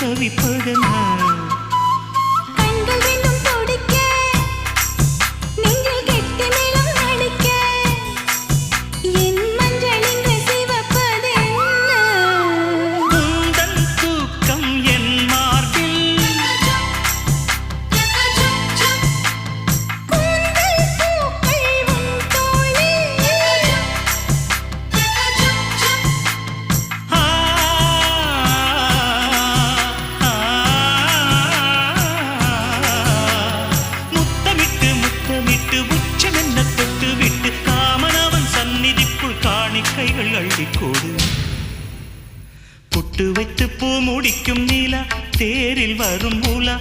தவிப்பதனா கைகள் அள்ளிக்கோடு பொட்டு வைத்து பூ முடிக்கும் நீலா தேரில் வரும் மூலா